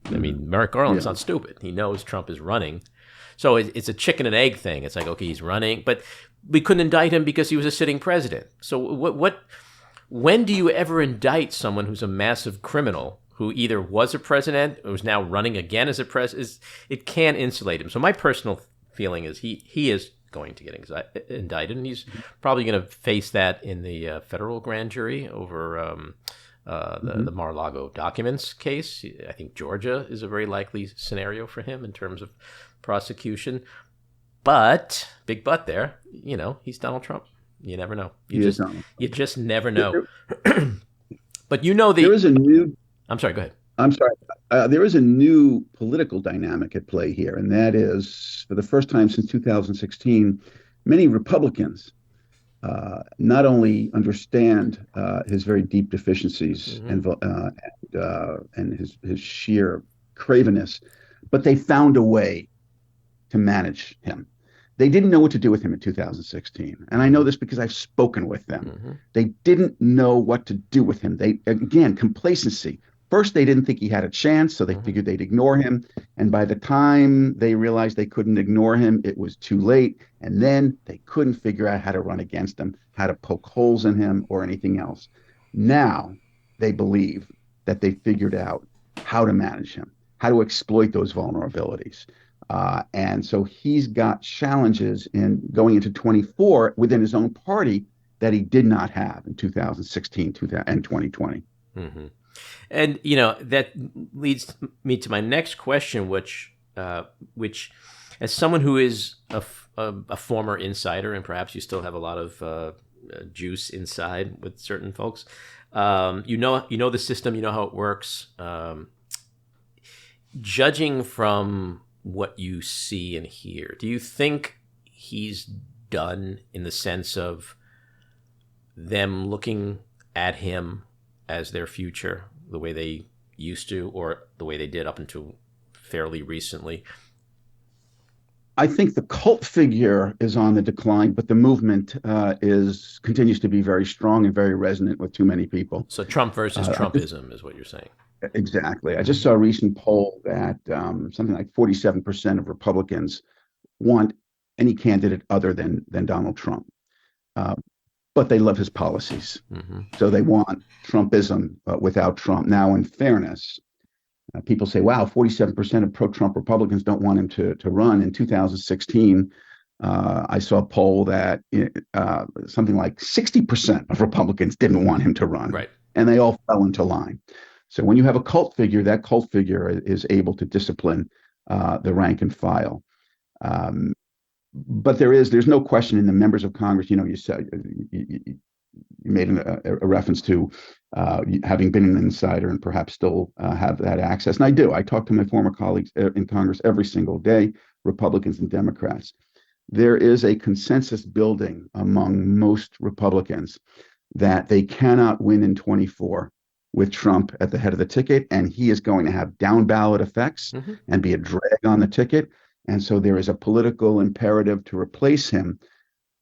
I mean, Merrick Garland's not stupid. He knows Trump is running. So it's a chicken and egg thing. It's like, okay, he's running, but we couldn't indict him because he was a sitting president. So when do you ever indict someone who's a massive criminal who either was a president or is now running again as a president? It can insulate him. So my personal feeling is he is going to get indicted, and he's probably going to face that in the federal grand jury over the Mar-a-Lago documents case. I think Georgia is a very likely scenario for him in terms of prosecution. But, big but there, he's Donald Trump. You never know. You just never know. But there is a new... I'm sorry, go ahead. I'm sorry. There is a new political dynamic at play here, and that is, for the first time since 2016, many Republicans not only understand his very deep deficiencies and his sheer cravenness, but they found a way to manage him. They didn't know what to do with him in 2016. And I know this because I've spoken with them. They didn't know what to do with him. They, again, complacency. First, they didn't think he had a chance, so they figured they'd ignore him. And by the time they realized they couldn't ignore him, it was too late. And then they couldn't figure out how to run against him, how to poke holes in him or anything else. Now they believe that they figured out how to manage him, how to exploit those vulnerabilities. And so he's got challenges in going into 24 within his own party that he did not have in 2016 and 2020. And, that leads me to my next question, which as someone who is a former insider, and perhaps you still have a lot of juice inside with certain folks, you know the system, you know how it works. Judging from what you see and hear, do you think he's done in the sense of them looking at him as their future the way they used to, or the way they did up until fairly recently? I think the cult figure is on the decline, but the movement continues to be very strong and very resonant with too many people. So Trump versus Trumpism is what you're saying. Exactly. I just saw a recent poll that something like 47% of Republicans want any candidate other than Donald Trump. But they love his policies. So they want Trumpism without Trump. Now, in fairness, people say, wow, 47% of pro-Trump Republicans don't want him to run. In 2016, I saw a poll that something like 60% of Republicans didn't want him to run. Right. And they all fell into line. So when you have a cult figure, that cult figure is able to discipline the rank and file. But there's no question in the members of Congress. You said you made a reference to having been an insider and perhaps still have that access. And I do. I talk to my former colleagues in Congress every single day, Republicans and Democrats. There is a consensus building among most Republicans that they cannot win in 24 with Trump at the head of the ticket, and he is going to have down ballot effects and be a drag on the ticket. And so there is a political imperative to replace him,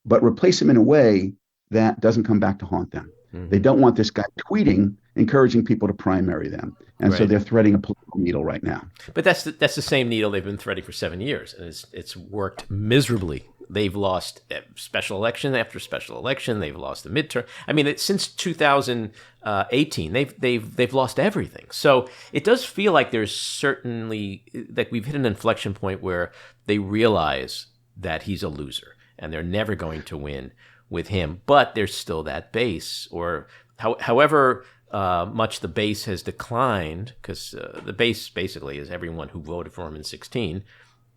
but replace him in a way that doesn't come back to haunt them. They don't want this guy tweeting, encouraging people to primary them. And so they're threading a political needle right now. But that's the same needle they've been threading for 7 years, and it's worked miserably. They've lost special election after special election. They've lost the midterm. I mean, since 2018, they've lost everything. So it does feel like there's certainly like we've hit an inflection point where they realize that he's a loser and they're never going to win with him. But there's still that base, or however much the base has declined, because the base basically is everyone who voted for him in 2016.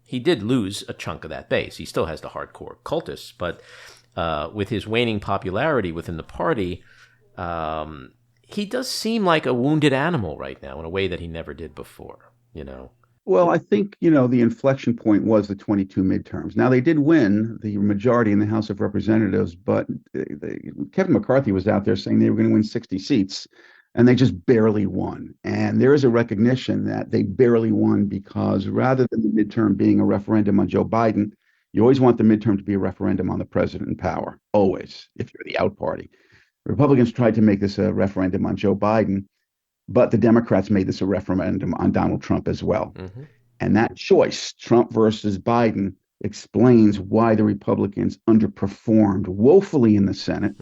He did lose a chunk of that base. He still has the hardcore cultists, but with his waning popularity within the party, he does seem like a wounded animal right now in a way that he never did before, Well, I think, the inflection point was the 22 midterms. Now, they did win the majority in the House of Representatives, but Kevin McCarthy was out there saying they were going to win 60 seats, and they just barely won. And there is a recognition that they barely won because rather than the midterm being a referendum on Joe Biden, you always want the midterm to be a referendum on the president in power, always, if you're the out party. Republicans tried to make this a referendum on Joe Biden, but the Democrats made this a referendum on Donald Trump as well. And that choice, Trump versus Biden, explains why the Republicans underperformed woefully in the Senate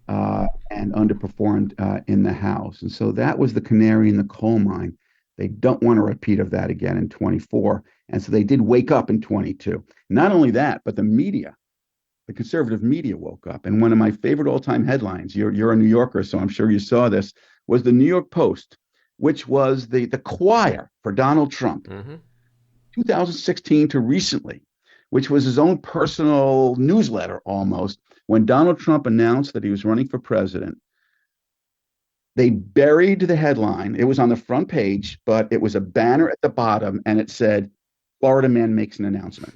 and underperformed in the House. And so that was the canary in the coal mine. They don't want a repeat of that again in 24. And so they did wake up in 22. Not only that, but the media, the conservative media woke up. And one of my favorite all-time headlines, you're a New Yorker, so I'm sure you saw this, was the New York Post, which was the choir for Donald Trump, 2016 to recently, which was his own personal newsletter almost. When Donald Trump announced that he was running for president, they buried the headline. It was on the front page, but it was a banner at the bottom, and it said, Florida man makes an announcement.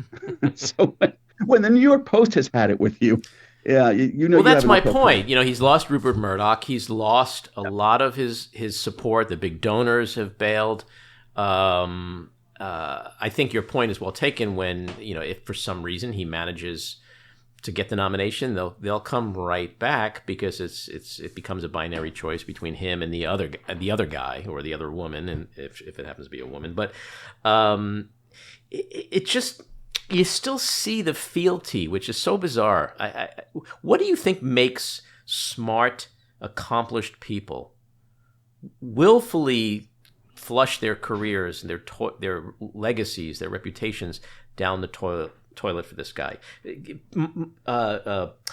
So when the New York Post has had it with you, yeah, you know. Well, that's have an my uphill point. He's lost Rupert Murdoch. He's lost a lot of his support. The big donors have bailed. I think your point is well taken. When if for some reason he manages to get the nomination, they'll come right back because it becomes a binary choice between him and the other guy or the other woman, and if it happens to be a woman. But it just, you still see the fealty, which is so bizarre. What do you think makes smart, accomplished people willfully flush their careers and their legacies, their reputations down the toilet for this guy?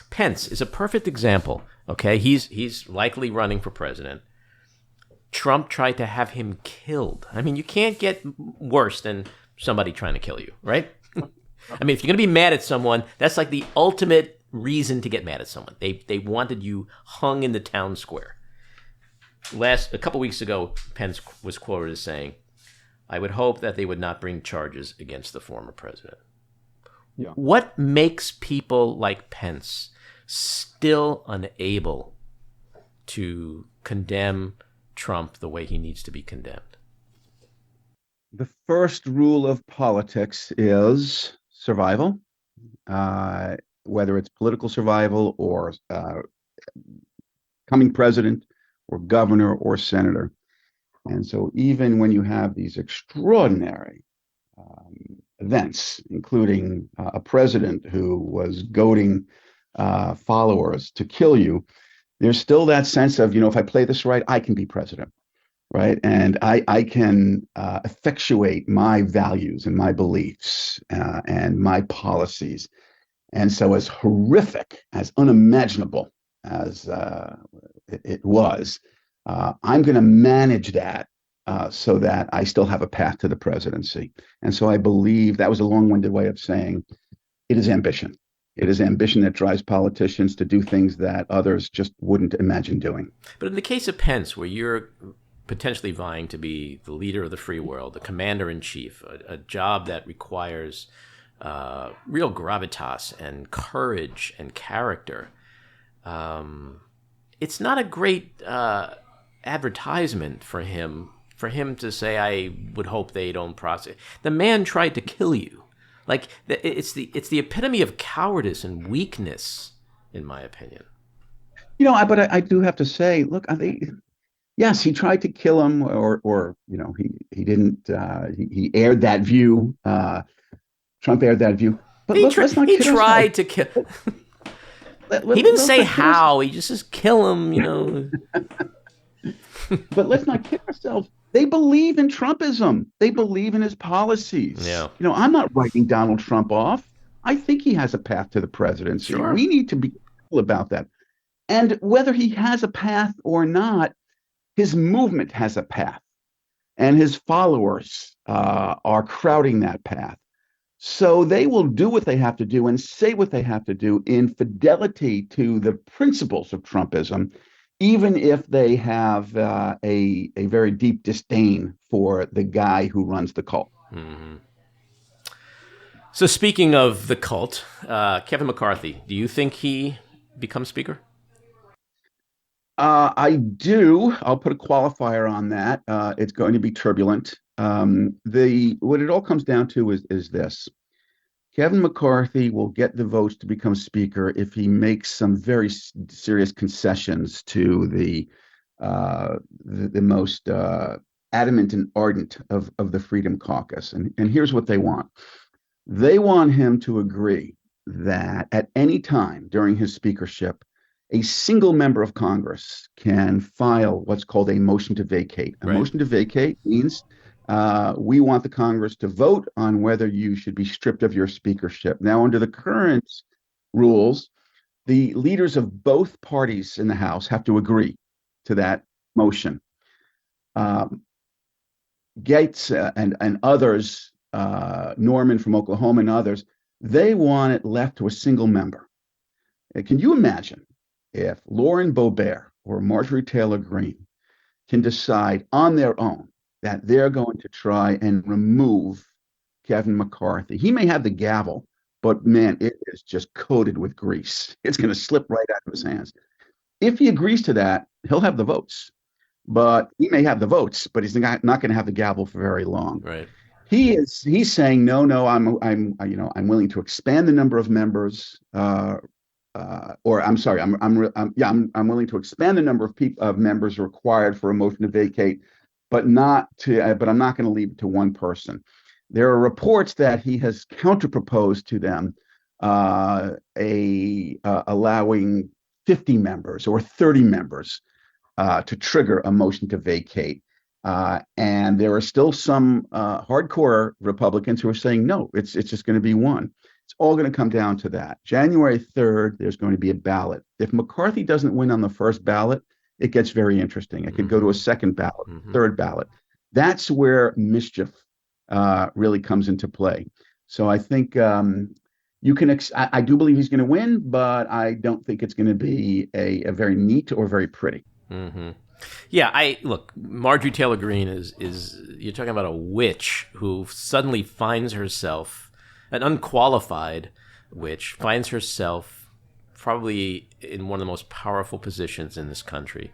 Pence is a perfect example. Okay, he's likely running for president. Trump tried to have him killed. I mean, you can't get worse than somebody trying to kill you, right? I mean, if you're going to be mad at someone, that's like the ultimate reason to get mad at someone. They wanted you hung in the town square. A couple weeks ago, Pence was quoted as saying, "I would hope that they would not bring charges against the former president." Yeah. What makes people like Pence still unable to condemn Trump the way he needs to be condemned? The first rule of politics is survival, whether it's political survival or coming president or governor or senator. And so even when you have these extraordinary events, including a president who was goading followers to kill you, there's still that sense of, if I play this right, I can be president, right? And I can effectuate my values and my beliefs and my policies. And so as horrific, as unimaginable as it was, I'm going to manage that so that I still have a path to the presidency. And so I believe that was a long-winded way of saying it is ambition. It is ambition that drives politicians to do things that others just wouldn't imagine doing. But in the case of Pence, where you're potentially vying to be the leader of the free world, the commander-in-chief, a job that requires real gravitas and courage and character, it's not a great advertisement for him to say, "I would hope they don't prosecute." The man tried to kill you. Like, it's the epitome of cowardice and weakness, in my opinion. But I do have to say, look, yes, he tried to kill him, or he didn't. He aired that view. Trump aired that view. But let's not kid ourselves. Tried to kill. He didn't say how. He just says kill him. But let's not kid ourselves. They believe in Trumpism. They believe in his policies. Yeah. I'm not writing Donald Trump off. I think he has a path to the presidency. Sure. We need to be careful about that. And whether he has a path or not, his movement has a path. And his followers are crowding that path. So they will do what they have to do and say what they have to do in fidelity to the principles of Trumpism, even if they have a very deep disdain for the guy who runs the cult. Mm-hmm. So speaking of the cult, Kevin McCarthy, do you think he becomes Speaker? I do. I'll put a qualifier on that. It's going to be turbulent. What it all comes down to is this. Kevin McCarthy will get the votes to become Speaker if he makes some very serious concessions to the most adamant and ardent of the Freedom Caucus. And here's what they want. They want him to agree that at any time during his speakership, a single member of Congress can file what's called a motion to vacate. A motion to vacate means we want the Congress to vote on whether you should be stripped of your speakership. Now, under the current rules, the leaders of both parties in the House have to agree to that motion. Gates and others, Norman from Oklahoma and others, they want it left to a single member. Can you imagine if Lauren Boebert or Marjorie Taylor Greene can decide on their own that they're going to try and remove Kevin McCarthy? He may have the gavel, but man, it is just coated with grease. It's going to slip right out of his hands. If he agrees to that, he'll have the votes. But he may have the votes, but he's not going to have the gavel for very long. Right. He's saying no. I'm willing to expand the number of members. Or I'm sorry. I'm willing to expand the number of members required for a motion to vacate, but I'm not going to leave it to one person. There are reports that he has counterproposed to them allowing 50 members or 30 members to trigger a motion to vacate. And there are still some hardcore Republicans who are saying, no, it's just going to be one. It's all going to come down to that. January 3rd, there's going to be a ballot. If McCarthy doesn't win on the first ballot, it gets very interesting. It could go to a second ballot, third ballot. That's where mischief really comes into play. So I think you can. I do believe he's going to win, but I don't think it's going to be a very neat or very pretty. Mm-hmm. Yeah, look. Marjorie Taylor Greene is you're talking about a witch who suddenly finds herself, an unqualified witch, finds herself probably in one of the most powerful positions in this country.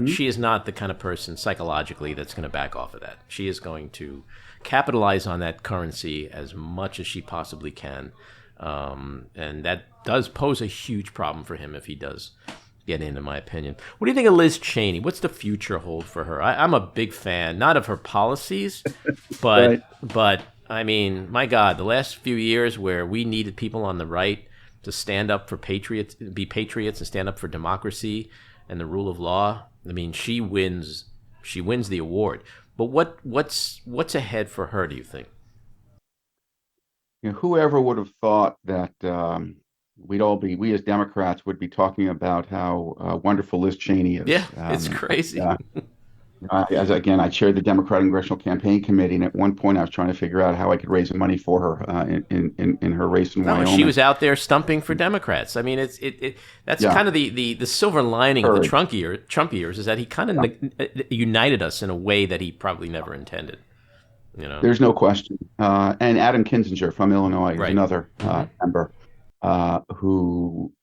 She is not the kind of person psychologically that's going to back off of that. She is going to capitalize on that currency as much as she possibly can. And that does pose a huge problem for him if he does get in my opinion. What do you think of Liz Cheney? What's the future hold for her? I'm a big fan, not of her policies, but Right. but I mean, my God, the last few years where we needed people on the right to stand up for patriots, be patriots, and stand up for democracy and the rule of law. I mean, she wins the award. But what's ahead for her, do you think? You know, whoever would have thought that we as Democrats would be talking about how wonderful Liz Cheney is. Yeah, it's crazy. I chaired the Democratic Congressional Campaign Committee, and at one point I was trying to figure out how I could raise money for her in her race in Wyoming. She was out there stumping for Democrats. I mean, that's kind of the silver lining of the Trump years is that he kind of united us in a way that he probably never intended. You know, there's no question. And Adam Kinzinger from Illinois is another member who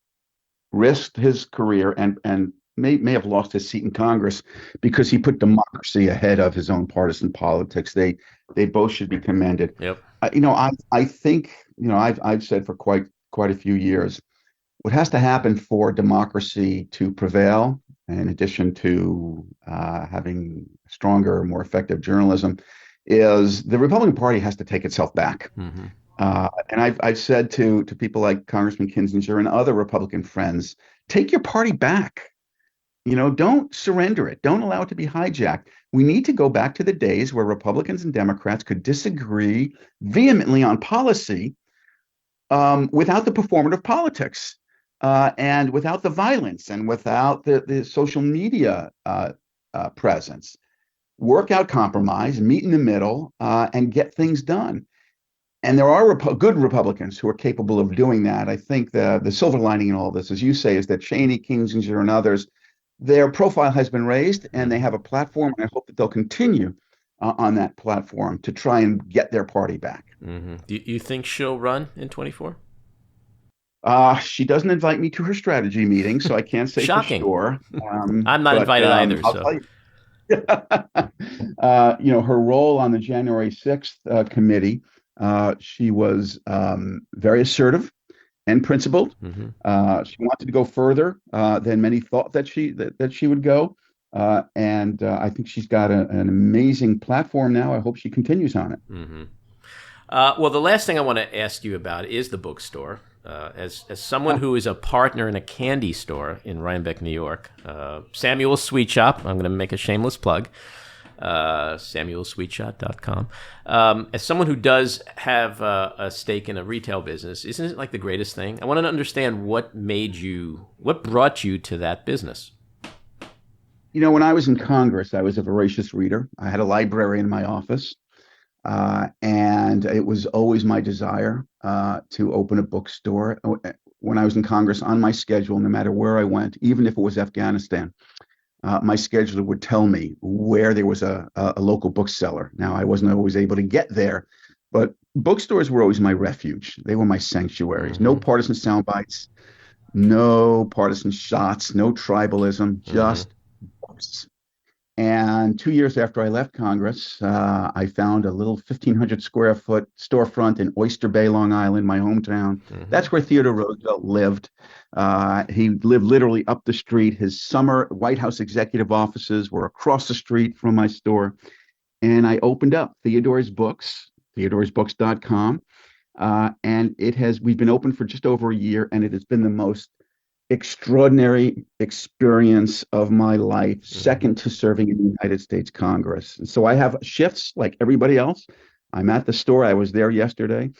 risked his career and may have lost his seat in Congress because he put democracy ahead of his own partisan politics. They both should be commended. Yep. I think I've said for quite a few years, what has to happen for democracy to prevail, in addition to having stronger, more effective journalism, is the Republican Party has to take itself back. Mm-hmm. And I've said to people like Congressman Kinzinger and other Republican friends, take your party back. Don't surrender it. Don't allow it to be hijacked. We need to go back to the days where Republicans and Democrats could disagree vehemently on policy without the performative politics and without the violence and without the social media presence. Work out compromise, meet in the middle, and get things done. And there are good Republicans who are capable of doing that. I think the silver lining in all this, as you say, is that Cheney, Kinzinger, and others, their profile has been raised and they have a platform. And I hope that they'll continue on that platform to try and get their party back. Mm-hmm. Do you think she'll run in 24? She doesnn invite me to her strategy meeting, so I can't say for sure. I'm not invited either. I'll tell you. Her role on the January 6th committee, she was very assertive and principled. Mm-hmm. She wanted to go further than many thought that she would go. And I think she's got an amazing platform now. I hope she continues on it. Mm-hmm. Well, the last thing I want to ask you about is the bookstore. As someone who is a partner in a candy store in Rhinebeck, New York, Samuel's Sweet Shop, I'm going to make a shameless plug, samuelsweetshop.com. As someone who does have a stake in a retail business, isn't it like the greatest thing? I want to understand what brought you to that business? When I was in Congress, I was a voracious reader. I had a library in my office. And it was always my desire to open a bookstore. When I was in Congress, on my schedule, no matter where I went, even if it was Afghanistan, my scheduler would tell me where there was a local bookseller. Now, I wasn't always able to get there, but bookstores were always my refuge. They were my sanctuaries. No partisan sound bites, no partisan shots, no tribalism, just books. And 2 years after I left Congress, I found a little 1,500 square foot storefront in Oyster Bay, Long Island, my hometown. That's where Theodore Roosevelt lived. He lived literally up the street. His summer White House executive offices were across the street from my store. And I opened up Theodore's Books, theodoresbooks.com. And we've been open for just over a year, and it has been the most extraordinary experience of my life, second to serving in the United States Congress. And so I have shifts like everybody else. I'm at the store. I was there yesterday.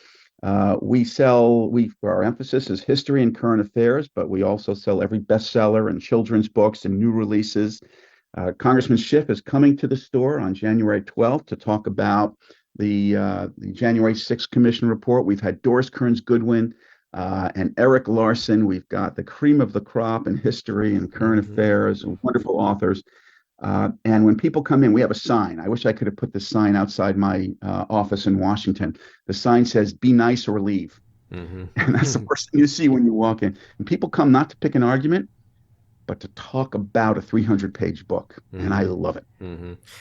Our emphasis is history and current affairs, but we also sell every bestseller and children's books and new releases. Congressman Schiff is coming to the store on January 12th to talk about the January 6th Commission report. We've had Doris Kearns Goodwin and Eric Larson. We've got the cream of the crop in history and current affairs, wonderful authors. And when people come in, we have a sign. I wish I could have put this sign outside my office in Washington. The sign says, "Be nice or leave." And that's the first thing you see when you walk in. And people come not to pick an argument, but to talk about a 300-page book. And I love it.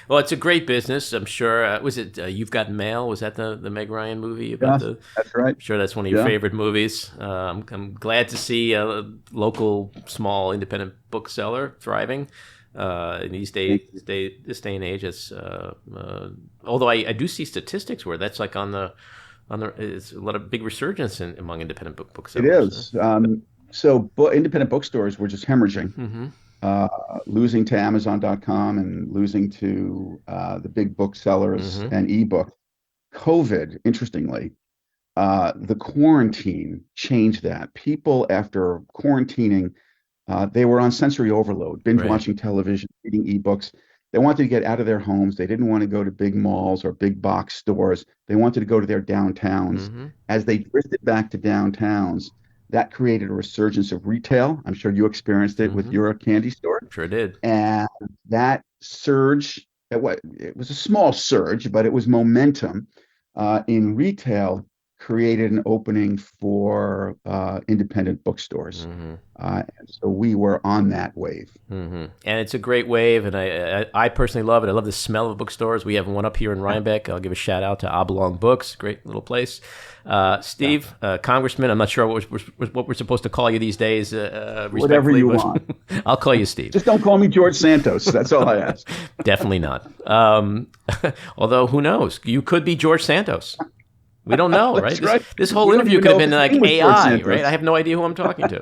Well, it's a great business, I'm sure. Was it You've Got Mail? Was that the Meg Ryan movie? That's right. I'm sure that's one of your favorite movies. I'm glad to see a local, small, independent bookseller thriving in this day and age. It's although I do see statistics where that's like on the it's a lot of big resurgence among independent booksellers. It is. So independent bookstores were just hemorrhaging, losing to Amazon.com and losing to the big booksellers and ebook. COVID, interestingly, the quarantine changed that. People, after quarantining, they were on sensory overload, binge watching television, reading ebooks. They wanted to get out of their homes. They didn't want to go to big malls or big box stores. They wanted to go to their downtowns. As they drifted back to downtowns, that created a resurgence of retail. I'm sure you experienced it with your candy store. Sure did. And that surge, it was a small surge, but it was momentum in retail, created an opening for independent bookstores. And so we were on that wave. And it's a great wave, and I personally love it. I love the smell of bookstores. We have one up here in Rhinebeck. I'll give a shout out to Oblong Books, great little place. Steve, Congressman, I'm not sure what we're supposed to call you these days. Whatever you want. I'll call you Steve. Just don't call me George Santos. That's all I ask. Definitely not. Although, who knows? You could be George Santos. We don't know, right? This whole interview could have been like AI, right? I have no idea who I'm talking to.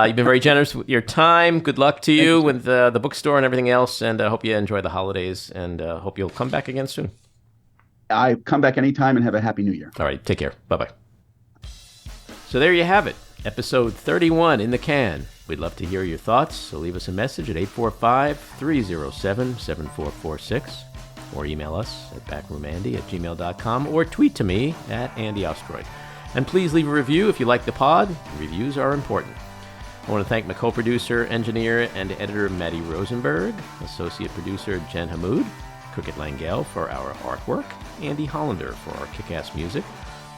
You've been very generous with your time. Good luck to you with the bookstore and everything else, and I hope you enjoy the holidays, and hope you'll come back again soon. I come back anytime, and have a happy New Year. All right, take care. Bye-bye. So there you have it, episode 31 in the can. We'd love to hear your thoughts, so leave us a message at 845-307-7446. Or email us at backroomandy@gmail.com, or tweet to me at Andy Ostroy. And please leave a review if you like the pod. Reviews are important. I want to thank my co-producer, engineer, and editor Maddie Rosenberg, associate producer Jen Hammoud, Cricket Langell for our artwork, Andy Hollander for our kick-ass music,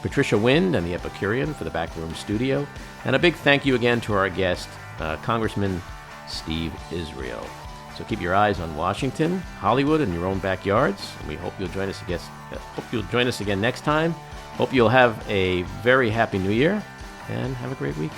Patricia Wind and the Epicurean for the Backroom Studio, and a big thank you again to our guest, Congressman Steve Israel. So keep your eyes on Washington, Hollywood, and your own backyards. And we hope you'll join us again next time. Hope you'll have a very happy New Year, and have a great week.